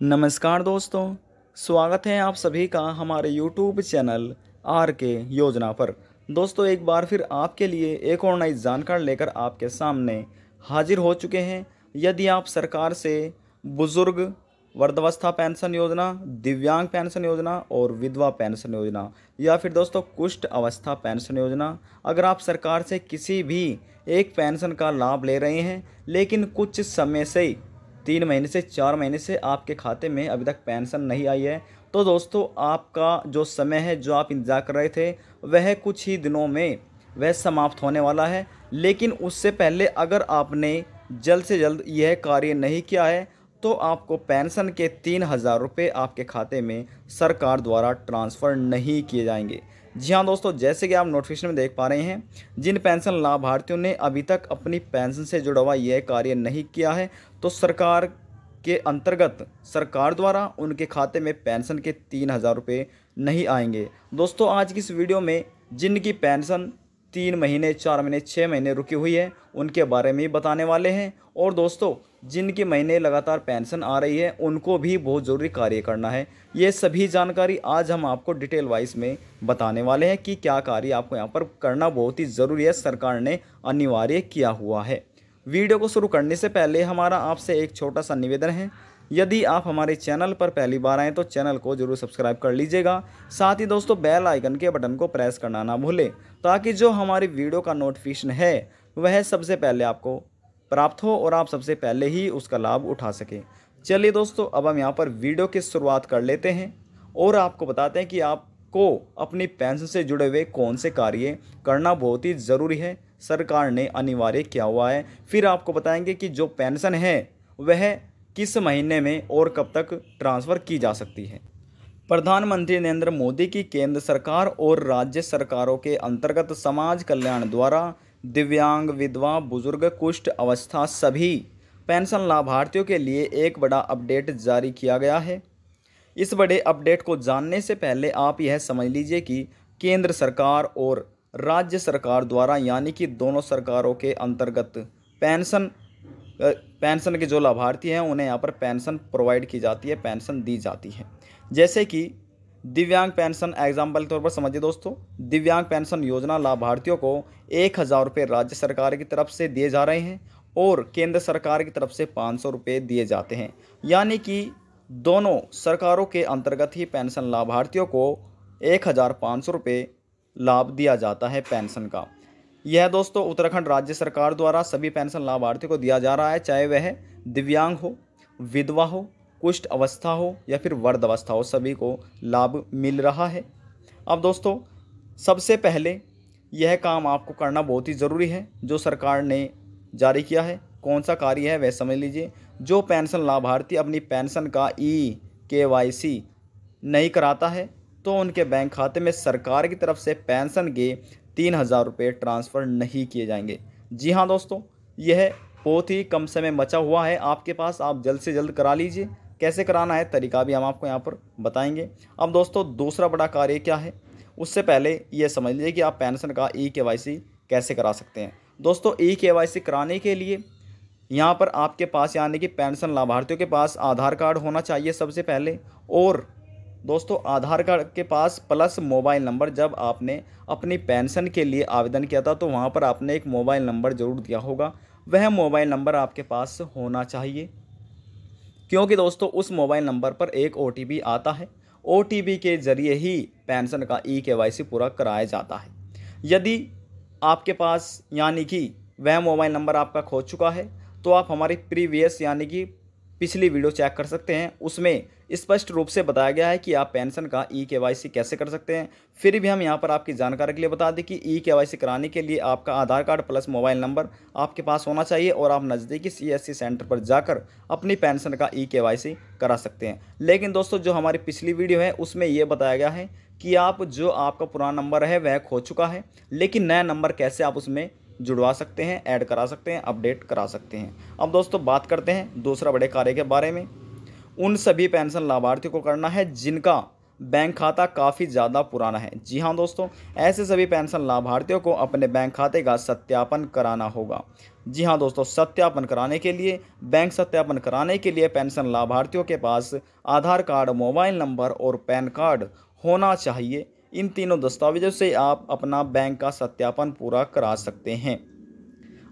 नमस्कार दोस्तों, स्वागत है आप सभी का हमारे YouTube चैनल आर के योजना पर। दोस्तों एक बार फिर आपके लिए एक और नई जानकारी लेकर आपके सामने हाजिर हो चुके हैं। यदि आप सरकार से बुजुर्ग वृद्धावस्था पेंशन योजना, दिव्यांग पेंशन योजना और विधवा पेंशन योजना या फिर दोस्तों कुष्ठ अवस्था पेंशन योजना, अगर आप सरकार से किसी भी एक पेंशन का लाभ ले रहे हैं लेकिन कुछ समय से 3 महीने से 4 महीने से आपके खाते में अभी तक पेंशन नहीं आई है, तो दोस्तों आपका जो समय है, जो आप इंतज़ार कर रहे थे, वह कुछ ही दिनों में वह समाप्त होने वाला है। लेकिन उससे पहले अगर आपने जल्द से जल्द यह कार्य नहीं किया है तो आपको पेंशन के 3,000 रुपये आपके खाते में सरकार द्वारा ट्रांसफ़र नहीं किए जाएंगे। जी हाँ दोस्तों, जैसे कि आप नोटिफिकेशन में देख पा रहे हैं, जिन पेंशन लाभार्थियों ने अभी तक अपनी पेंशन से जुड़ा हुआ यह कार्य नहीं किया है तो सरकार के अंतर्गत सरकार द्वारा उनके खाते में पेंशन के 3,000 रुपये नहीं आएंगे। दोस्तों आज की इस वीडियो में जिनकी पेंशन 3 महीने, 4 महीने, 6 महीने रुकी हुई है उनके बारे में ही बताने वाले हैं। और दोस्तों जिनके महीने लगातार पेंशन आ रही है उनको भी बहुत ज़रूरी कार्य करना है। ये सभी जानकारी आज हम आपको डिटेल वाइज में बताने वाले हैं कि क्या कार्य आपको यहाँ पर करना बहुत ही ज़रूरी है, सरकार ने अनिवार्य किया हुआ है। वीडियो को शुरू करने से पहले हमारा आपसे एक छोटा सा निवेदन है, यदि आप हमारे चैनल पर पहली बार आएँ तो चैनल को जरूर सब्सक्राइब कर लीजिएगा। साथ ही दोस्तों बेल आइकन के बटन को प्रेस करना ना भूलें ताकि जो हमारी वीडियो का नोटिफिकेशन है वह सबसे पहले आपको प्राप्त हो और आप सबसे पहले ही उसका लाभ उठा सकें। चलिए दोस्तों अब हम यहाँ पर वीडियो की शुरुआत कर लेते हैं और आपको बताते हैं कि आपको अपनी पेंशन से जुड़े हुए कौन से कार्य करना बहुत ही ज़रूरी है, सरकार ने अनिवार्य किया हुआ है। फिर आपको बताएंगे कि जो पेंशन है वह किस महीने में और कब तक ट्रांसफ़र की जा सकती है। प्रधानमंत्री नरेंद्र मोदी की केंद्र सरकार और राज्य सरकारों के अंतर्गत समाज कल्याण द्वारा दिव्यांग, विधवा, बुजुर्ग, कुष्ठ अवस्था सभी पेंशन लाभार्थियों के लिए एक बड़ा अपडेट जारी किया गया है। इस बड़े अपडेट को जानने से पहले आप यह समझ लीजिए कि केंद्र सरकार और राज्य सरकार द्वारा यानी कि दोनों सरकारों के अंतर्गत पेंशन के जो लाभार्थी हैं उन्हें यहाँ पर पेंशन प्रोवाइड की जाती है, पेंशन दी जाती है। जैसे कि दिव्यांग पेंशन एग्जाम्पल के तौर पर समझिए दोस्तों, दिव्यांग पेंशन योजना लाभार्थियों को 1,000 रुपये राज्य सरकार की तरफ से दिए जा रहे हैं और केंद्र सरकार की तरफ से 500 रुपये दिए जाते हैं। यानी कि दोनों सरकारों के अंतर्गत ही पेंशन लाभार्थियों को 1,500 रुपये लाभ दिया जाता है पेंशन का। यह दोस्तों उत्तराखंड राज्य सरकार द्वारा सभी पेंशन लाभार्थियों को दिया जा रहा है, चाहे वह दिव्यांग हो, विधवा हो, कुष्ठ अवस्था हो या फिर वृद्ध अवस्था हो, सभी को लाभ मिल रहा है। अब दोस्तों सबसे पहले यह काम आपको करना बहुत ही ज़रूरी है जो सरकार ने जारी किया है। कौन सा कार्य है वह समझ लीजिए। जो पेंशन लाभार्थी अपनी पेंशन का KYC नहीं कराता है तो उनके बैंक खाते में सरकार की तरफ से पेंशन के 3,000 रुपये ट्रांसफ़र नहीं किए जाएंगे। जी हाँ दोस्तों, यह बहुत ही कम समय बचा हुआ है आपके पास, आप जल्द से जल्द करा लीजिए। कैसे कराना है तरीका भी हम आपको यहाँ पर बताएंगे। अब दोस्तों दूसरा बड़ा कार्य क्या है, उससे पहले ये समझ लीजिए कि आप पेंशन का KYC कैसे करा सकते हैं। दोस्तों KYC कराने के लिए यहाँ पर आपके पास यानी कि पेंशन लाभार्थियों के पास आधार कार्ड होना चाहिए सबसे पहले। और दोस्तों आधार कार्ड के पास प्लस मोबाइल नंबर, जब आपने अपनी पेंशन के लिए आवेदन किया था तो वहाँ पर आपने एक मोबाइल नंबर ज़रूर दिया होगा, वह मोबाइल नंबर आपके पास होना चाहिए क्योंकि दोस्तों उस मोबाइल नंबर पर एक OTP आता है। OTP के ज़रिए ही पेंशन का KYC पूरा कराया जाता है। यदि आपके पास यानी कि वह मोबाइल नंबर आपका खो चुका है तो आप हमारी प्रीवियस यानी कि पिछली वीडियो चेक कर सकते हैं, उसमें स्पष्ट रूप से बताया गया है कि आप पेंशन का KYC कैसे कर सकते हैं। फिर भी हम यहाँ पर आपकी जानकारी के लिए बता दें कि KYC कराने के लिए आपका आधार कार्ड प्लस मोबाइल नंबर आपके पास होना चाहिए और आप नज़दीकी CSC सेंटर पर जाकर अपनी पेंशन का KYC करा सकते हैं। लेकिन दोस्तों जो हमारी पिछली वीडियो है उसमें यह बताया गया है कि आप जो आपका पुराना नंबर है वह खो चुका है, लेकिन नया नंबर कैसे आप उसमें जुड़वा सकते हैं, ऐड करा सकते हैं, अपडेट करा सकते हैं। अब दोस्तों बात करते हैं दूसरा बड़े कार्य के बारे में। उन सभी पेंशन लाभार्थियों को करना है जिनका बैंक खाता काफ़ी ज़्यादा पुराना है। जी हाँ दोस्तों, ऐसे सभी पेंशन लाभार्थियों को अपने बैंक खाते का सत्यापन कराना होगा। जी हाँ दोस्तों, सत्यापन कराने के लिए बैंक सत्यापन कराने के लिए पेंशन लाभार्थियों के पास आधार कार्ड, मोबाइल नंबर और पैन कार्ड होना चाहिए। इन तीनों दस्तावेजों से आप अपना बैंक का सत्यापन पूरा करा सकते हैं।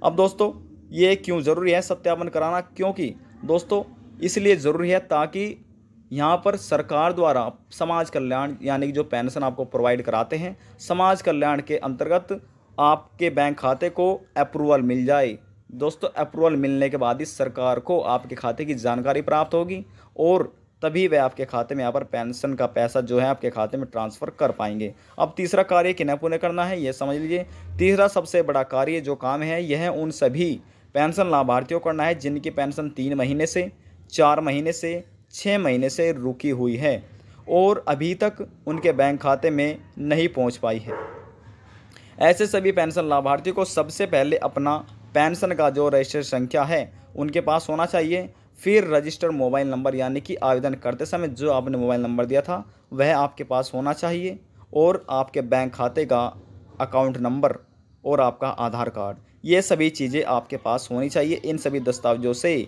अब दोस्तों, ये क्यों ज़रूरी है सत्यापन कराना? क्योंकि दोस्तों इसलिए ज़रूरी है ताकि यहाँ पर सरकार द्वारा समाज कल्याण यानी कि जो पेंशन आपको प्रोवाइड कराते हैं, समाज कल्याण के अंतर्गत आपके बैंक खाते को अप्रूवल मिल जाए। दोस्तों अप्रूवल मिलने के बाद ही सरकार को आपके खाते की जानकारी प्राप्त होगी और तभी वे आपके खाते में यहाँ पर पेंशन का पैसा जो है आपके खाते में ट्रांसफ़र कर पाएंगे। अब तीसरा कार्य किन्हें पूर्ण करना है ये समझ लीजिए। तीसरा सबसे बड़ा कार्य जो काम है यह उन सभी पेंशन लाभार्थियों को करना है जिनकी पेंशन 3 महीने से, 4 महीने से, 6 महीने से रुकी हुई है और अभी तक उनके बैंक खाते में नहीं पहुंच पाई है। ऐसे सभी पेंशन लाभार्थियों को सबसे पहले अपना पेंशन का जो रजिस्टर संख्या है उनके पास होना चाहिए। फिर रजिस्टर्ड मोबाइल नंबर यानी कि आवेदन करते समय जो आपने मोबाइल नंबर दिया था वह आपके पास होना चाहिए और आपके बैंक खाते का अकाउंट नंबर और आपका आधार कार्ड, ये सभी चीज़ें आपके पास होनी चाहिए। इन सभी दस्तावेजों से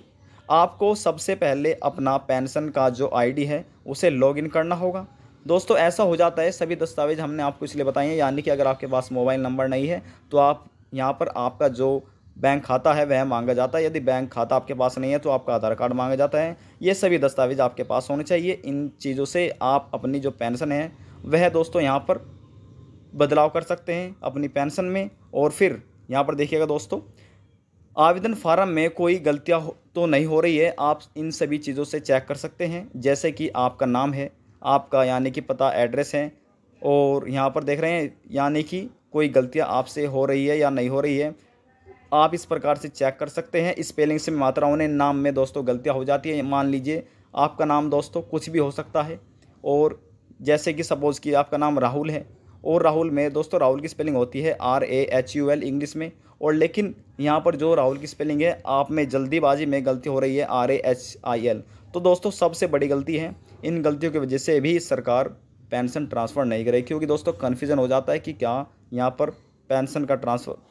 आपको सबसे पहले अपना पेंशन का जो आईडी है उसे लॉगिन करना होगा। दोस्तों ऐसा हो जाता है, सभी दस्तावेज हमने आपको इसलिए बताए हैं, यानी कि अगर आपके पास मोबाइल नंबर नहीं है तो आप यहाँ पर आपका जो बैंक खाता है वह मांगा जाता है। यदि बैंक खाता आपके पास नहीं है तो आपका आधार कार्ड मांगा जाता है। ये सभी दस्तावेज आपके पास होने चाहिए। इन चीज़ों से आप अपनी जो पेंशन है वह दोस्तों यहाँ पर बदलाव कर सकते हैं अपनी पेंशन में। और फिर यहाँ पर देखिएगा दोस्तों, आवेदन फार्म में कोई गलतियाँ तो नहीं हो रही है, आप इन सभी चीज़ों से चेक कर सकते हैं। जैसे कि आपका नाम है, आपका यानी कि पता, एड्रेस है, और यहाँ पर देख रहे हैं यानी कि कोई गलतियाँ आपसे हो रही है या नहीं हो रही है, आप इस प्रकार से चेक कर सकते हैं। स्पेलिंग से मात्राओं ने नाम में दोस्तों गलतियाँ हो जाती है। मान लीजिए आपका नाम दोस्तों कुछ भी हो सकता है, और जैसे कि सपोज़ कि आपका नाम राहुल है और राहुल में दोस्तों राहुल की स्पेलिंग होती है RAHUL इंग्लिश में, और लेकिन यहाँ पर जो राहुल की स्पेलिंग है आप में जल्दीबाजी में गलती हो रही है RAHIL। तो दोस्तों सबसे बड़ी गलती है। इन गलतियों की वजह से भी सरकार पेंशन ट्रांसफ़र नहीं करेगी, क्योंकि दोस्तों कन्फ्यूज़न हो जाता है कि क्या यहाँ पर पेंशन का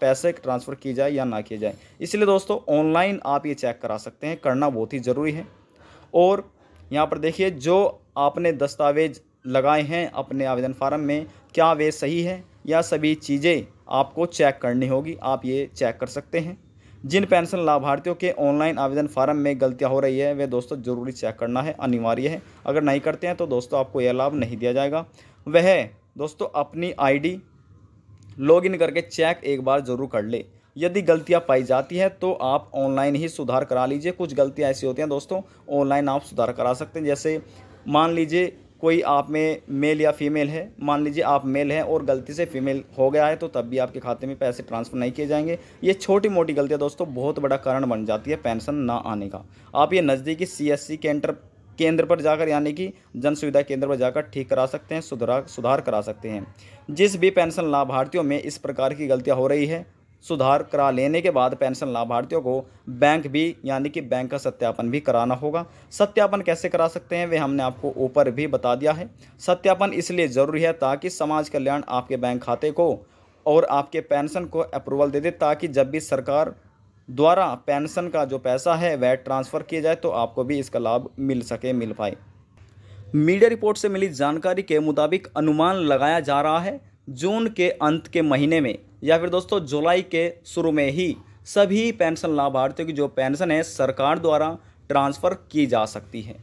पैसे ट्रांसफ़र की जाए या ना की जाए। इसलिए दोस्तों ऑनलाइन आप ये चेक करा सकते हैं, करना बहुत ही ज़रूरी है। और यहाँ पर देखिए जो आपने दस्तावेज लगाए हैं अपने आवेदन फार्म में, क्या वे सही है या सभी चीज़ें आपको चेक करनी होगी, आप ये चेक कर सकते हैं। जिन पेंशन लाभार्थियों के ऑनलाइन आवेदन फार्म में गलतियां हो रही है वे दोस्तों ज़रूरी चेक करना है, अनिवार्य है। अगर नहीं करते हैं तो दोस्तों आपको यह लाभ नहीं दिया जाएगा। वह दोस्तों अपनी आईडी लॉगिन करके चेक एक बार ज़रूर कर ले। यदि गलतियां पाई जाती है तो आप ऑनलाइन ही सुधार करा लीजिए। कुछ गलतियां ऐसी होती हैं दोस्तों ऑनलाइन आप सुधार करा सकते हैं। जैसे मान लीजिए कोई आप में मेल या फीमेल है, मान लीजिए आप मेल हैं और गलती से फीमेल हो गया है तो तब भी आपके खाते में पैसे ट्रांसफ़र नहीं किए जाएंगे। ये छोटी मोटी गलतियां दोस्तों बहुत बड़ा कारण बन जाती है पेंशन ना आने का। आप ये नज़दीकी CSC केंद्र पर जाकर यानी कि जन सुविधा केंद्र पर जाकर ठीक करा सकते हैं, सुधार करा सकते हैं। जिस भी पेंशन लाभार्थियों में इस प्रकार की गलतियां हो रही है, सुधार करा लेने के बाद पेंशन लाभार्थियों को बैंक भी यानी कि बैंक का सत्यापन भी कराना होगा। सत्यापन कैसे करा सकते हैं वे हमने आपको ऊपर भी बता दिया है। सत्यापन इसलिए ज़रूरी है ताकि समाज कल्याण आपके बैंक खाते को और आपके पेंशन को अप्रूवल दे दे, ताकि जब भी सरकार द्वारा पेंशन का जो पैसा है वह ट्रांसफ़र किया जाए तो आपको भी इसका लाभ मिल पाए। मीडिया रिपोर्ट से मिली जानकारी के मुताबिक अनुमान लगाया जा रहा है जून के अंत के महीने में या फिर दोस्तों जुलाई के शुरू में ही सभी पेंशन लाभार्थियों की जो पेंशन है सरकार द्वारा ट्रांसफ़र की जा सकती है।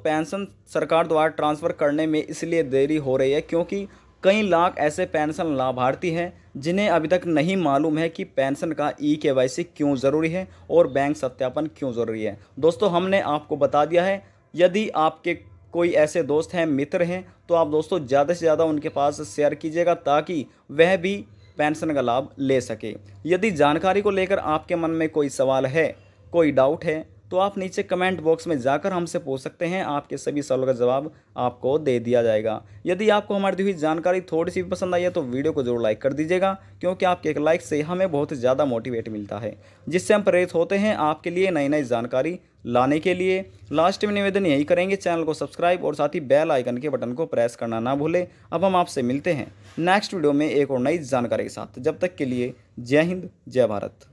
पेंशन सरकार द्वारा ट्रांसफ़र करने में इसलिए देरी हो रही है क्योंकि कई लाख ऐसे पेंशन लाभार्थी हैं जिन्हें अभी तक नहीं मालूम है कि पेंशन का KYC क्यों ज़रूरी है और बैंक सत्यापन क्यों ज़रूरी है। दोस्तों हमने आपको बता दिया है। यदि आपके कोई ऐसे दोस्त हैं, मित्र हैं, तो आप दोस्तों ज़्यादा से ज़्यादा उनके पास शेयर कीजिएगा ताकि वह भी पेंशन का लाभ ले सके। यदि जानकारी को लेकर आपके मन में कोई सवाल है, कोई डाउट है, तो आप नीचे कमेंट बॉक्स में जाकर हमसे पूछ सकते हैं, आपके सभी सवालों का जवाब आपको दे दिया जाएगा। यदि आपको हमारी दी हुई जानकारी थोड़ी सी भी पसंद आई है तो वीडियो को जरूर लाइक कर दीजिएगा, क्योंकि आपके एक लाइक से हमें बहुत ज़्यादा मोटिवेट मिलता है, जिससे हम प्रेरित होते हैं आपके लिए नई नई जानकारी लाने के लिए। लास्ट में निवेदन यही करेंगे, चैनल को सब्सक्राइब और साथ ही बेल आइकन के बटन को प्रेस करना ना भूलें। अब हम आपसे मिलते हैं नेक्स्ट वीडियो में एक और नई जानकारी के साथ। जब तक के लिए जय हिंद, जय भारत।